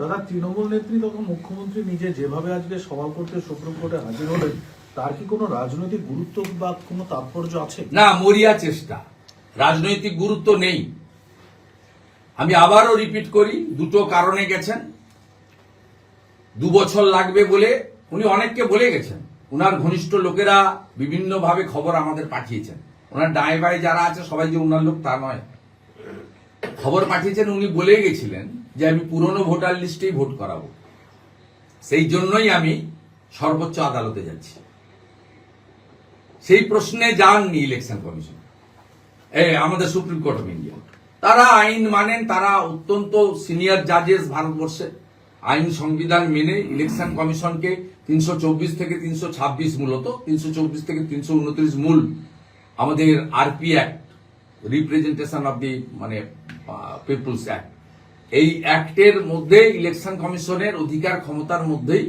দাদা, তৃণমূল নেত্রী তখন মুখ্যমন্ত্রী নিজে যেভাবে আজকে সওয়াল করতে সুপ্রিম কোর্টে হাজির হলেন, তার কি কোনো রাজনৈতিক গুরুত্ব বা কোনো তাৎপর্য আছে? না, মরিয়া চেষ্টা, রাজনৈতিক গুরুত্ব নেই। আমি আবারও রিপিট করি, দুটো কারণে গেছেন। 2 বছর লাগবে বলে উনি অনেককে বলে গেছেন। উনার ঘনিষ্ঠ লোকেরা বিভিন্নভাবে খবর আমাদের পাঠিয়েছেন। ওনার ডায়ে বায়ে যারা আছে সবাই যে উনার লোক তা নয়, খবর পাঠিয়েছেন। উনি বলে গেছিলেন যে আমি পুরনো ভোটার লিস্টেই ভোট করাবো, সেই জন্যই আমি সর্বোচ্চ আদালতে যাচ্ছি। সেই প্রশ্নে যাননি ইলেকশন কমিশন, আমাদের সুপ্রিম কোর্ট অফ ইন্ডিয়া। তারা আইন মানেন, তারা অত্যন্ত সিনিয়র জাজেস ভারতবর্ষে। আইন সংবিধান মেনে ইলেকশন কমিশনকে 324 থেকে 326, মূলত 324 থেকে 329 মূল আমাদের RP act, representation of the people's act, এই অ্যাক্টের মধ্যে ইলেকশন কমিশনের অধিকার ক্ষমতার মধ্যেই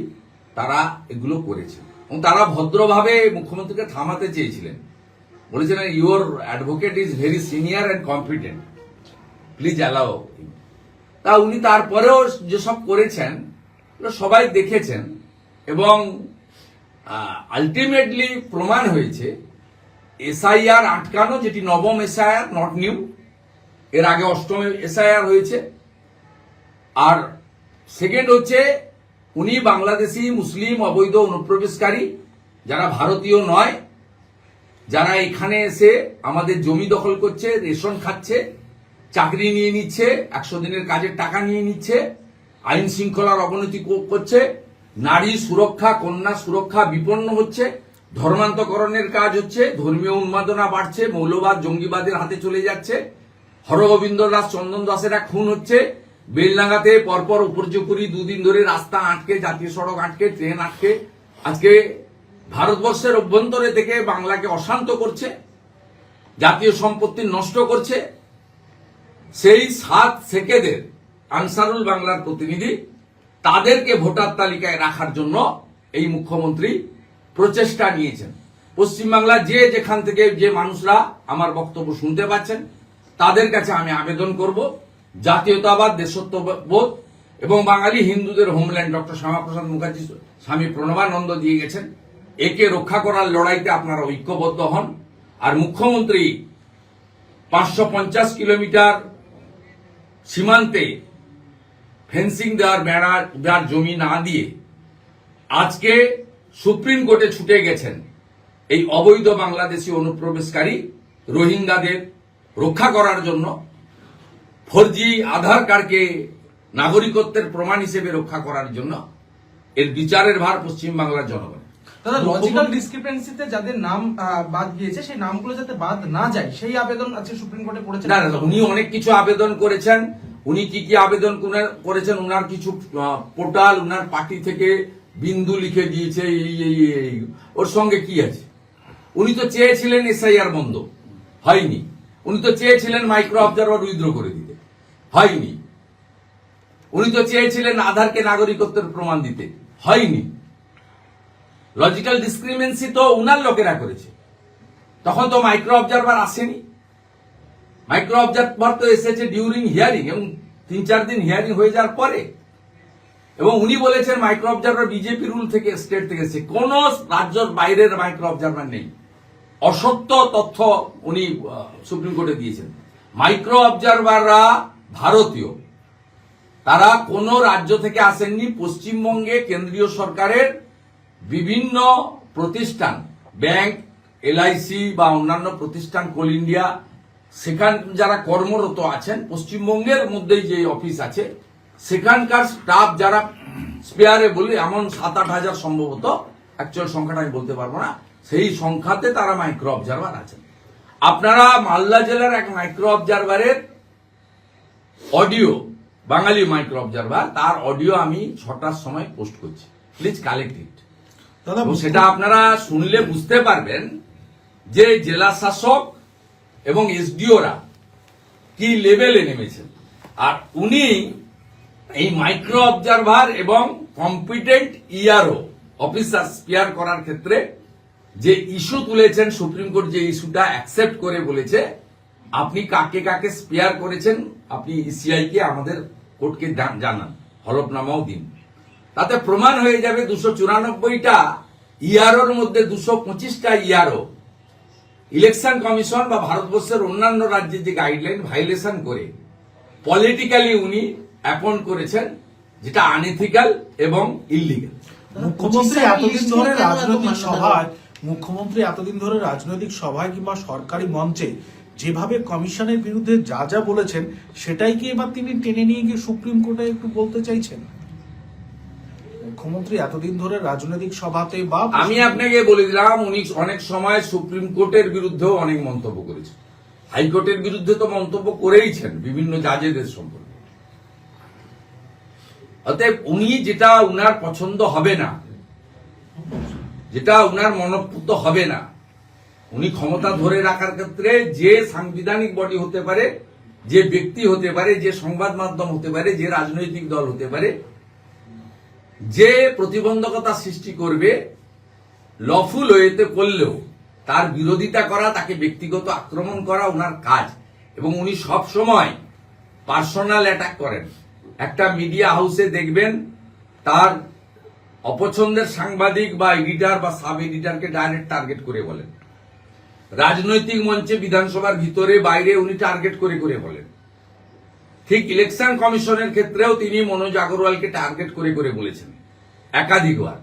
তারা এগুলো করেছে। এবং তারা ভদ্রভাবে মুখ্যমন্ত্রীকে থামাতে চেয়েছিলেন, বলেছিলেন your advocate is very senior and competent, please allow. তা উনি তারপরেও যেসব করেছেন সবাই দেখেছেন, এবং আলটিমেটলি প্রমাণ হয়েছে এসআইআর আটকানো, যেটি নবম এসআইআর, নট নিউ। এর আগে 8ম এসআইআর হয়েছে। আর সেকেন্ড হচ্ছে উনি বাংলাদেশি মুসলিম অবৈধ অনুপ্রবেশকারী যারা ভারতীয় নয়, যারা এখানে এসে আমাদের জমি দখল করছে, রেশন খাচ্ছে, চাকরি নিয়ে নিচ্ছে, 100 দিনের কাজের টাকা নিয়ে নিচ্ছে, আইন শৃঙ্খলার অবনতি করছে, নারী সুরক্ষা, কন্যা সুরক্ষা বিপন্ন হচ্ছে, ধর্মান্তকরণের কাজ হচ্ছে, ধর্মীয় উন্মাদনা বাড়ছে, মৌলবাদ জঙ্গিবাদের হাতে চলে যাচ্ছে, হরগোবিন্দ দাস চন্দন দাসেরা খুন হচ্ছে, বেলডাঙ্গাতে পরপর উপর্যুপরি 2 দিন ধরে রাস্তা আটকে, জাতীয় সড়ক আটকে, ট্রেন আটকে, আজকে ভারতবর্ষের অভ্যন্তরে থেকে বাংলাকে অশান্ত করছে, জাতীয় সম্পত্তি নষ্ট করছে। সেই 7 সেকেদের আনসারুল বাংলার প্রতিনিধি, তাদেরকে ভোটার তালিকায় রাখার জন্য এই মুখ্যমন্ত্রী প্রচেষ্টা নিয়েছেন। পশ্চিমবাংলার যে যেখান থেকে যে মানুষরা আমার বক্তব্য শুনতে পাচ্ছেন, তাদের কাছে আমি আবেদন করব, জাতীয়তাবাদ, দেশত্ববোধ এবং বাঙালি হিন্দুদের হোমল্যান্ড ডক্টর শ্যামাপ্রসাদ মুখার্জি স্বামী প্রণবানন্দ দিয়ে গেছেন, একে রক্ষা করার লড়াইতে আপনারা ঐক্যবদ্ধ হন। আর মুখ্যমন্ত্রী 550 কিলোমিটার সীমান্তে ফেন্সিং দেওয়ার বেড়ার জমি না দিয়ে আজকে সুপ্রিম কোর্টে ছুটে গেছেন এই অবৈধ বাংলাদেশি অনুপ্রবেশকারী রোহিঙ্গাদের রক্ষা করার জন্য, 4G আধার কার্ডকে নাগরিকত্বের প্রমাণ হিসেবে রক্ষা করার জন্য। এর বিচারের ভার পশ্চিমবাংলার জনগণ। দাদা, লজিক্যাল ডিসক্রিপেন্সিতে যাদের নাম বাদ গিয়েছে, সেই নামগুলো যাতে বাদ না যায়, সেই আবেদন আজকে সুপ্রিম কোর্টে করেছেন। না, উনি অনেক কিছু আবেদন করেছেন। উনি কি কি আবেদন করেছেন, উনার কিছু পোর্টাল, উনার পার্টি থেকে বিন্দু লিখে দিয়েছে, এই ওর সঙ্গে কি আছে? উনি তো চেয়েছিলেন এসআইআর বন্ধ, হয়নি। উনি তো চেয়েছিলেন মাইক্রো অবজারভার উইথড্র করে দিতে, হয়নি। উনি তো চেয়েছিলেন আধারকে নাগরিকত্বের প্রমাণ দিতে, হয়নি। লজিক্যাল ডিসক্রিমিনেন্সি তো উনার লোকেরা করেছে, তখন তো মাইক্রো অবজারভার আসেনি। মাইক্রো অবজারভার তো এসেছে ডিউরিং হিয়ারিং, এবং 3-4 দিন হিয়ারিং হয়ে যাওয়ার পরে। এবং উনি বলেছেন মাইক্রো অবজারভার বিজেপি রুল থেকে, স্টেট থেকে এসেছে, কোন রাজ্যের বাইরের মাইক্রো অবজারভার নেই। অসত্য তথ্য উনি সুপ্রিম কোর্টে দিয়েছেন। মাইক্রো অবজারভাররা ভারতীয়, তারা কোন রাজ্য থেকে আসেননি। পশ্চিমবঙ্গে কেন্দ্রীয় সরকারের বিভিন্ন প্রতিষ্ঠান, ব্যাংক, এলআইসি বা অন্যান্য প্রতিষ্ঠান, কোল ইন্ডিয়া, সেখান যারা কর্মরত আছেন, পশ্চিমবঙ্গের মধ্যেই যে অফিস আছে, সেখানকার স্টাফ যারা স্পেয়ারে বলি এমন 7-8 হাজার সম্ভবত, অ্যাকচুয়াল সংখ্যাটা আমি বলতে পারবো না, সেই সংখ্যাতে তারা মাইক্রো অবজারভার আছেন। আপনারা মালদা জেলার এক মাইক্রো অবজারভারের অডিও, বাঙালি মাইক্রো অবজারভার, তার অডিও আমি 6টার সময় পোস্ট করছি, প্লিজ কালেক্ট ইট। সেটা আপনারা শুনলে বুঝতে পারবেন যে জেলা শাসক এবং এসডিওরা কি লেভেলে নেমেছেন। আর উনি এই মাইক্রো অবজারভার এবং কম্পিটেন্ট ইআরও অফিসার স্পেয়ার করার ক্ষেত্রে যে ইস্যু তুলেছেন, সুপ্রিম কোর্ট যে ইস্যুটা অ্যাকসেপ্ট করে বলেছে আপনি কাকে কাকে স্পেয়ার করেছেন, আপনি ইসিআই কে আমাদের কোর্টকে জানান। হলফনামাও দিন, তাতে প্রমাণ হয়ে যাবে 294টা ইয়ারোর মধ্যে 225টা ইয়ারো ইলেকশন কমিশন বা ভারতবর্ষের অন্যান্য রাজ্যের যে গাইডলাইন ভাইলেশন করে পলিটিক্যালি উনি অ্যাপয়েন্ট করেছেন, যেটা আনএথিক্যাল এবং ইললিগাল। মুখ্যমন্ত্রী এতদিন ধরে রাজনৈতিক সভায় কিংবা সরকারি মঞ্চে যেভাবে কমিশনের বিরুদ্ধে যা যা বলেছেন, সেটাই কি এবার তিনি টেনে নিয়ে গিয়ে সুপ্রিম কোর্টে একটু বলতে চাইছেন? মুখ্যমন্ত্রী এতদিন ধরে রাজনৈতিক সভাতে বা আমি আপনাকে বলে দিলাম, উনি অনেক সময় সুপ্রিম কোর্টের বিরুদ্ধেও অনেক মন্তব্য করেছেন, হাইকোর্টের বিরুদ্ধে তো মন্তব্য করেইছেন বিভিন্ন জাজেদের সম্পর্কে। অতএব উনি যেটা উনার পছন্দ হবে না, যেটা উনার মনঃপূত হবে না, উনি ক্ষমতা ধরে রাখার ক্ষেত্রে যে সাংবিধানিক বডি হতে পারে, যে ব্যক্তি হতে পারে, যে সংবাদ মাধ্যম হতে পারে, যে রাজনৈতিক দল হতে পারে, যে প্রতিবন্ধকতা সৃষ্টি করবে, লফুল ওয়েতে করলেও তার বিরোধিতা করা, তাকে ব্যক্তিগত আক্রমণ করা উনার কাজ। এবং উনি সব সময় পার্সোনাল অ্যাটাক করেন। একটা মিডিয়া হাউসে দেখবেন তার অপছন্দের সাংবাদিক বা এডিটর বা সাব এডিটরকে ডাইরেক্ট টার্গেট করে বলেন। রাজনৈতিক মঞ্চে, বিধানসভার ভিতরে বাইরে উনি টার্গেট করে করে বলেন। ঠিক ইলেকশন কমিশনের ক্ষেত্রেও তিনি মনোজ আগরওয়ালকে টার্গেট করে করে বলেছেন একাধিকবার।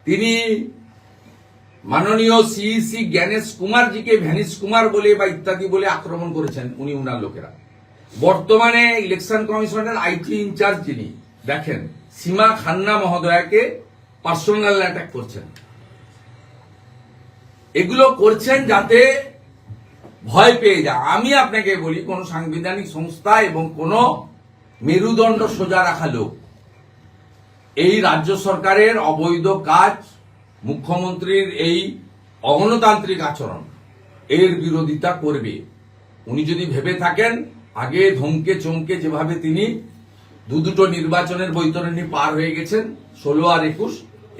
তিনি মাননীয় সিইসি জ্ঞানেশ কুমারজিকে ভ্যানিশ কুমার বলে বা ইত্যাদি বলে আক্রমণ করেছেন উনি উনার লোকেরা। বর্তমানে ইলেকশন কমিশনের আইটি ইনচার্জ যিনি, দেখেন সীমা খান্না মহোদয়াকে পার্সোনাল অ্যাটাক করছেন। এগুলো করছেন যাতে ভয় পেয়ে যায়। আমি আপনাকে বলি, কোন সাংবিধানিক সংস্থা এবং কোন মেরুদণ্ড সোজা রাখা লোক এই রাজ্য সরকারের অবৈধ কাজ, মুখ্যমন্ত্রীর এই অগণতান্ত্রিক আচরণ, এর বিরোধিতা করবে। উনি যদি ভেবে থাকেন আগে ধমকে চমকে যেভাবে তিনি দুটো নির্বাচনের বৈতরণী পার হয়ে গেছেন 16 আর 21,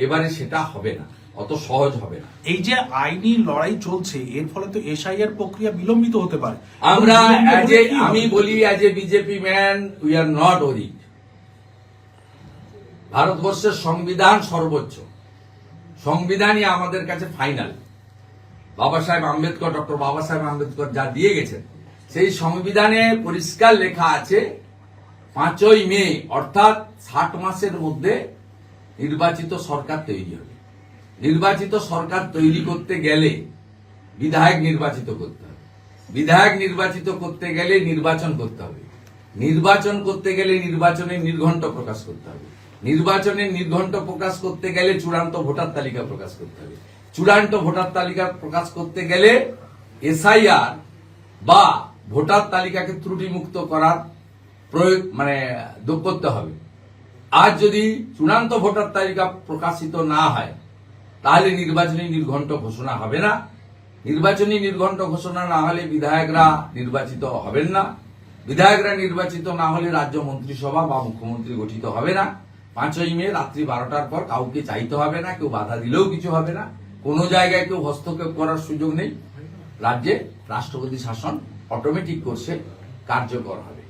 এবারে সেটা হবে না, অত সহজ হবে না। এই যে আইনি লড়াই চলছে, এর ফলে তো এসআইআর প্রক্রিয়া বিলম্বিত হতে পারে। আমরা আমি বলি as a BJP man, we are not worried. ভারতবর্ষের সংবিধান সর্বোচ্চ, সংবিধানই আমাদের কাছে ফাইনাল। বাবা সাহেব আম্বেদকর, ডক্টর বাবা সাহেব আম্বেদকর যা দিয়ে গেছেন, সেই সংবিধানে পরিষ্কার লেখা আছে 5ই মে অর্থাৎ 60 মাসের মধ্যে নির্বাচিত সরকার তৈরি হবে। নির্বাচিত সরকার তৈরি করতে গেলে বিধায়ক নির্বাচিত করতে হবে, বিধায়ক নির্বাচিত করতে গেলে নির্বাচন করতে হবে, নির্বাচন করতে গেলে নির্বাচনের নির্ঘণ্ট প্রকাশ করতে হবে, নির্বাচনের নির্ঘণ্ট প্রকাশ করতে গেলে চূড়ান্ত ভোটার তালিকা প্রকাশ করতে হবে, চূড়ান্ত ভোটার তালিকা প্রকাশ করতে গেলে এসআইআর বা ভোটার তালিকাকে ত্রুটিমুক্ত করার প্রয়োগ করতে হবে। আজ যদি চূড়ান্ত ভোটার তালিকা প্রকাশিত না হয়, তাহলে নির্বাচনী নির্ঘণ্ট ঘোষণা হবে না। নির্বাচনী নির্ঘণ্ট ঘোষণা না হলে বিধায়করা নির্বাচিত হবেন না। বিধায়করা নির্বাচিত না হলে রাজ্য মন্ত্রিসভা বা মুখ্যমন্ত্রী গঠিত হবে না। 5ই মে রাত্রি 12টার পর কাউকে চাইতে হবে না, কেউ বাধা দিলেও কিছু হবে না, কোনো জায়গায় কেউ হস্তক্ষেপ করার সুযোগ নেই। রাজ্যে রাষ্ট্রপতি শাসন অটোমেটিক কোর্সে কার্যকর হবে।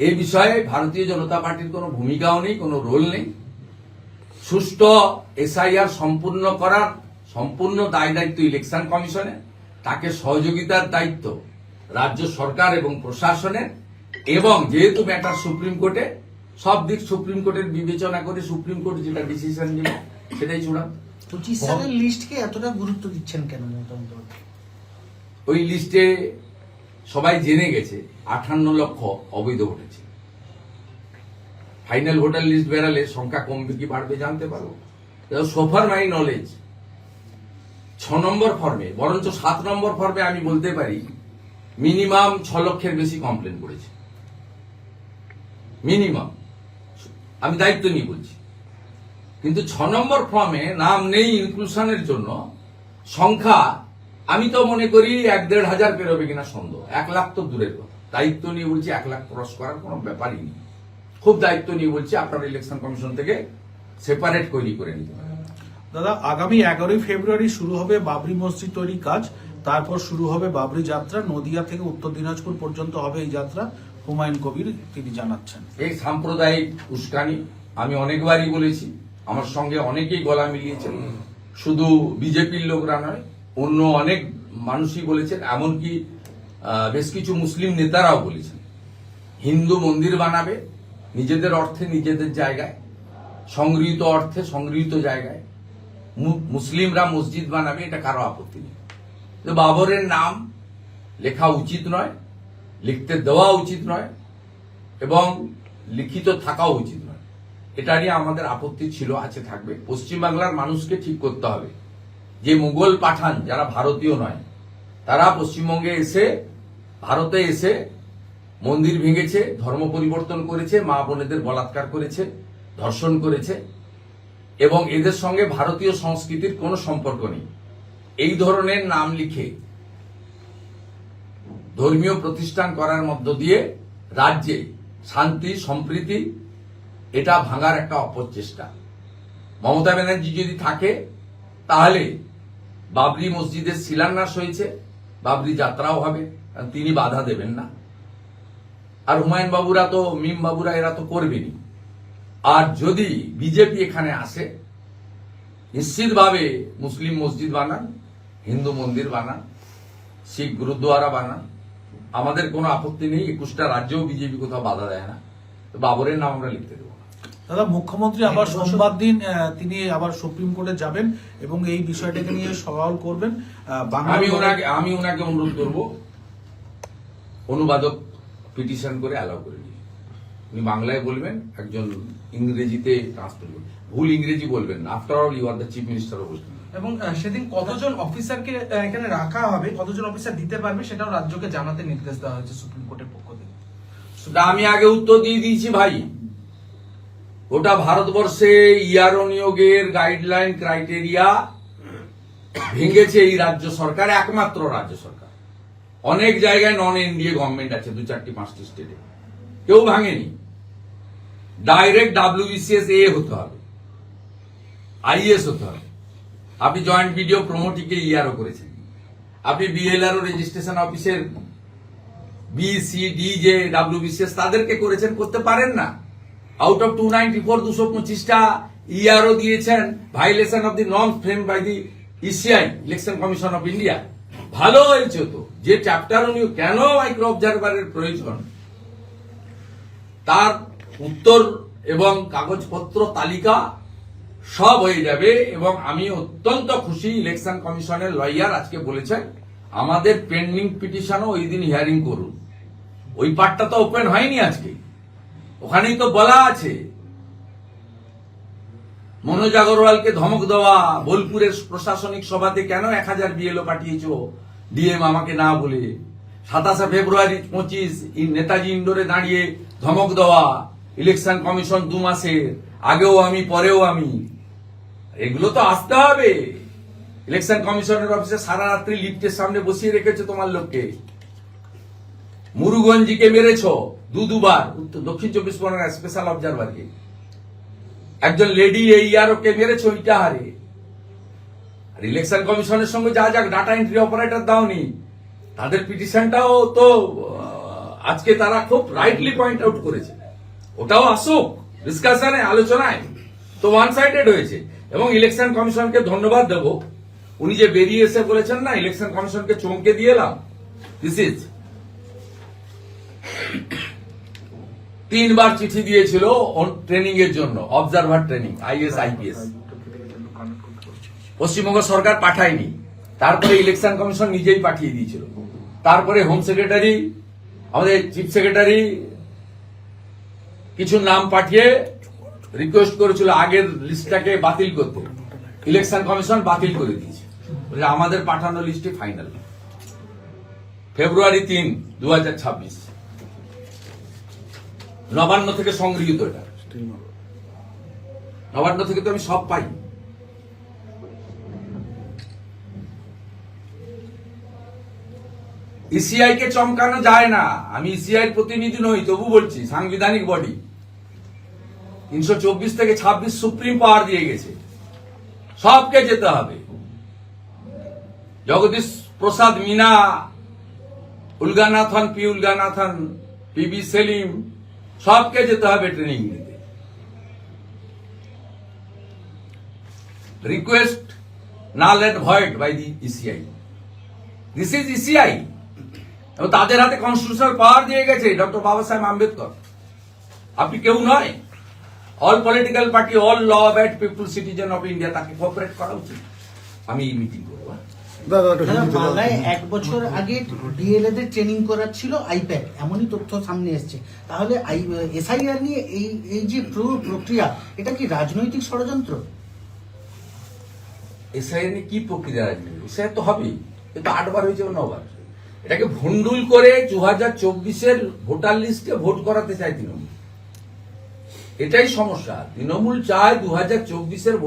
এই বিষয়ে ভারতীয় জনতা পার্টির কোনো ভূমিকাও নেই, কোনো রোল নেই। সুষ্ঠু এসআইআর সম্পূর্ণ করার সম্পূর্ণ দায় দায়িত্ব ইলেকশন কমিশনের, তাকে সহযোগিতার দায়িত্ব রাজ্য সরকার এবং প্রশাসনের, এবং যেহেতু ম্যাটার সুপ্রিম কোর্টে, সব দিক সুপ্রিম কোর্টের বিবেচনা করে সুপ্রিম কোর্ট যেটা ডিসিশন নেবে সেটাই চূড়ান্ত। 25 সালের লিস্টকে এতটা গুরুত্ব দিচ্ছেন কেন মমতা বন্দ্যোপাধ্যায়? ওই লিস্টে সবাই জেনে গেছে 58 লক্ষ অবৈধ ভোটার ছিল। ফাইনাল ভোটার লিস্ট বেরালে সংখ্যা কমবে কি বাড়বে জানতে পারবো। সোফার মাই নলেজ 6 নম্বর ফর্মে, বরঞ্চ 7 নম্বর ফর্মে আমি বলতে পারি মিনিমাম 6 লক্ষের বেশি কমপ্লেন করেছে। মিনিমাম, আমি দায়িত্ব নিয়ে বলছি। কিন্তু 6 নম্বর ফর্মে নাম নেই ইনক্লুশনের জন্য সংখ্যা আমি তো মনে করি 1-1.5 হাজার পেরোবে কিনা সন্দেহ। 1 লাখ তো দূরের কথা। দায়িত্ব নিয়ে বলছি 1 লাখ ক্রস করার কোনো ব্যাপারই নেই। খুব দায়িত্ব নিয়ে বলছি, আপনারা ইলেকশন কমিশন থেকে সেপারেট করে নিতে হবে। দাদা, আগামী 11ই ফেব্রুয়ারি শুরু হবে বাবরি মসজিদ তৈরির কাজ, তারপর শুরু হবে বাবরি যাত্রা। নদিয়া থেকে উত্তর দিনাজপুর পর্যন্ত হবে এই যাত্রা। হুমায়ুন কবির তিনি জানাচ্ছেন, এই সাম্প্রদায়িক উস্কানি আমি অনেকবারই বলেছি, আমার সঙ্গে অনেকেই গলা মিলিয়েছেন, শুধু বিজেপির লোকরা নয়, অন্য অনেক মানুষই বলেছেন, এমনকি বেশ কিছু মুসলিম নেতারাও বলেছেন হিন্দু মন্দির বানাবে নিজেদের অর্থে, নিজেদের জায়গায়, সংগৃহীত অর্থে, সংগৃহীত জায়গায় মুসলিমরা মসজিদ বানাবে, এটা কারো আপত্তি নেই। তো বাবরের নাম লেখা উচিত নয়, লিখতে দেওয়া উচিত নয়, এবং লিখিত থাকাও উচিত নয়। এটা নিয়ে আমাদের আপত্তি ছিল, আছে, থাকবে। পশ্চিমবাংলার মানুষকে ঠিক করতে হবে যে মুঘল পাঠান যারা ভারতীয় নয়, তারা পশ্চিমবঙ্গে এসে, ভারতে এসে মন্দির ভেঙেছে, ধর্ম পরিবর্তন করেছে, মা বোনেদের বলাৎকার করেছে, ধর্ষণ করেছে, এবং এদের সঙ্গে ভারতীয় সংস্কৃতির কোনো সম্পর্ক নেই। এই ধরনের নাম লিখে ধর্মীয় প্রতিষ্ঠান করার মধ্য দিয়ে রাজ্যে শান্তি সম্প্রীতি এটা ভাঙার একটা অপচেষ্টা। মমতা ব্যানার্জি যদি থাকে তাহলে বাবরি মসজিদের শিলান্যাস হয়েছে, বাবরি যাত্রাও হবে, কারণ তিনি বাধা দেবেন না। আর হুমায়ুন বাবুরা তো, মিম বাবুরা এরা তো করবেনই। আর যদি বিজেপি এখানে আসে, নিশ্চিতভাবে মুসলিম মসজিদ বানান, হিন্দু মন্দির বানান, শিখ গুরুদ্বারা বানান, আমাদের কোনো আপত্তি নেই। 21টা রাজ্যেও বিজেপি কোথাও বাধা দেয় না। তো বাবরের নাম আমরা লিখতে দেবো না। দাদা, মুখ্যমন্ত্রী আবার সোমবার দিন তিনি আবার সুপ্রিম কোর্টে যাবেন এবং এই বিষয়টাকে নিয়ে সওয়াল করবেন। আমি ওনাকে অনুরোধ করব, অনুবাদক পিটিশন করে অ্যালাউ করে দিন। উনি বাংলায় বলবেন, একজন ইংরেজিতে ট্রান্সলেট করবেন। ভুল ইংরেজি বলবেন না, after all you are the chief minister of West Bengal. এবং সেদিন কতজন অফিসারকে এখানে রাখা হবে, কতজন অফিসার দিতে পারবে, সেটাও রাজ্যকে জানাতে নির্দেশ দেওয়া হয়েছে সুপ্রিম কোর্টের পক্ষ থেকে। সেটা আমি আগে উত্তর দিয়ে দিয়েছি ভাই। ওটা ভারতবর্ষে ইআরও নিয়োগের গাইডলাইন ক্রাইটেরিয়া ভেঙেছে এই রাজ্য সরকার, একমাত্র রাজ্য সরকার। অনেক জায়গায় নন এনডিএ গভর্নমেন্ট আছে, 2, 4, 5টি স্টেটে, কেউ ভাঙেনি। ডাইরেক্ট WBCS এ হতে হবে, IAS হতে হবে। আপনি জয়েন্ট ভিডিও প্রমোটিকে ইআরও করেছেন, আপনি BLRO রেজিস্ট্রেশন অফিসের BCD যে WBCS তাদেরকে করেছেন, করতে পারেন না। আউট অফ 294 225টা ইআরও দিয়েছেন, violation of the norms frame by the ECI, election commission of India. ভালো হয়েছে তো, যে চ্যাপ্টার উনি কেন মাইক্রো অবজারভারের প্রয়োজন তার উত্তর এবং কাগজপত্র তালিকা সব হয়ে যাবে। এবং আমি অত্যন্ত খুশি, ইলেকশন কমিশনের লয়ার আজকে বলেছেন আমাদের পেন্ডিং পিটিশনও ওই দিন হিয়ারিং করুন। ওই পার্টটা তো ওপেন হয়নি আজকে, ওখানেই তো বলা আছে মনোজ আগরওয়ালকে ধমক দেওয়া, বোলপুরের প্রশাসনিক সভাতে কেন 1000 BLO পাঠিয়েছো ডিএম আমাকে না বলে, 27 ফেব্রুয়ারি 25 নেতাজি ইন্ডোরে দাঁড়িয়ে ধমক দেওয়া, ইলেকশন কমিশন 2 মাসের আগেও আমি পরেও আমি, এগুলো তো আসতে হবে। ইলেকশন কমিশনের অফিসে সারা রাত্রি লিফটের সামনে বসিয়ে রেখেছো তোমার লোককে। মুরুগঞ্জিকে মেরেছ দুবার, দক্ষিণ 24 পরগনা স্পেশাল অবজারভারকে। একজন লেডি AERO-কে মেরেছ ইটাহারে। আর ইলেকশন কমিশনের সঙ্গে যা যা ডাটা এন্ট্রি অপারেটর দাওনি, তাদের পিটিশনটাও তো আজকে তারা খুব রাইটলি পয়েন্ট আউট করেছে। ওটাও আসুক ডিসকাশনে, আলোচনায়। তো ওয়ান সাইডেড হয়েছে। এবং ইলেকশন কমিশনকে ধন্যবাদ দেব, উনি যে বেরিয়ে এসে বলেছেন না, ইলেকশন কমিশনকে চমকে দিয়ে এলাম। দিস ইজ 3 বার চিঠি দিয়েছিল ট্রেনিং এর জন্য, অবজারভার ট্রেনিং, IAS IPS। পশ্চিমবঙ্গ সরকার পাঠায়নি, তারপরে ইলেকশন কমিশন নিজেই পাঠিয়ে দিয়েছিল। তারপরে হোম সেক্রেটারি, আমাদের চিফ সেক্রেটারি কিছু নাম পাঠিয়ে রিকোয়েস্ট করেছিল আগের লিস্টটাকে বাতিল করতে, ইলেকশন কমিশন বাতিল করে দিয়েছে, আমাদের পাঠানো লিস্টে ফাইনাল। ফেব্রুয়ারি 3, 2026, নবান্ন থেকে সংগৃহীত। এটা নবান্ন থেকে তো আমি সব পাই। ECI কে চমকানো যায় না। আমি ECI প্রতিনিধি নই, তবু বলছি সাংবিধানিক বডি 324 থেকে 26 সুপ্রিম পাওয়ার দিয়ে গেছে, সবকে যেতে হবে। জগদীশ প্রসাদ মিনা, উলগানাথন, উলগানাথন, PB সেলিম, সবকে যেতে হবে ট্রেনিং নিতে। request null and void by the ECI. This is ECI. এবং তাদের হাতে কনস্টিটিউশনাল পাওয়ার দিয়ে গেছে ডক্টর বাবা সাহেব আম্বেদকর। আপনি কেউ নয়। All political party, all law abide people, citizen of India, তাকে কোঅপারেট করা উচিত। আমি এই মিটিং করবো। দাদা, মালদায় 1 বছর আগে ডিএলএ দের ট্রেনিং করাচ্ছিল আইপ্যাক, এমনই তথ্য সামনে এসছে। তাহলে এসআইআর নিয়ে এই যে পুরো প্রক্রিয়া, এটা কি রাজনৈতিক ষড়যন্ত্র? এসআইআর নিয়ে কি প্রক্রিয়া রাজনীতি? এসআইআর তো হবেই, কিন্তু 8 বার হয়েছে 9 বার। এটাকে ভন্ডুল করে 2024-এর ভোটার লিস্টে ভোট করাতে চায় তৃণমূল। এটাই সমস্যা। তৃণমূল চায় 2024-এর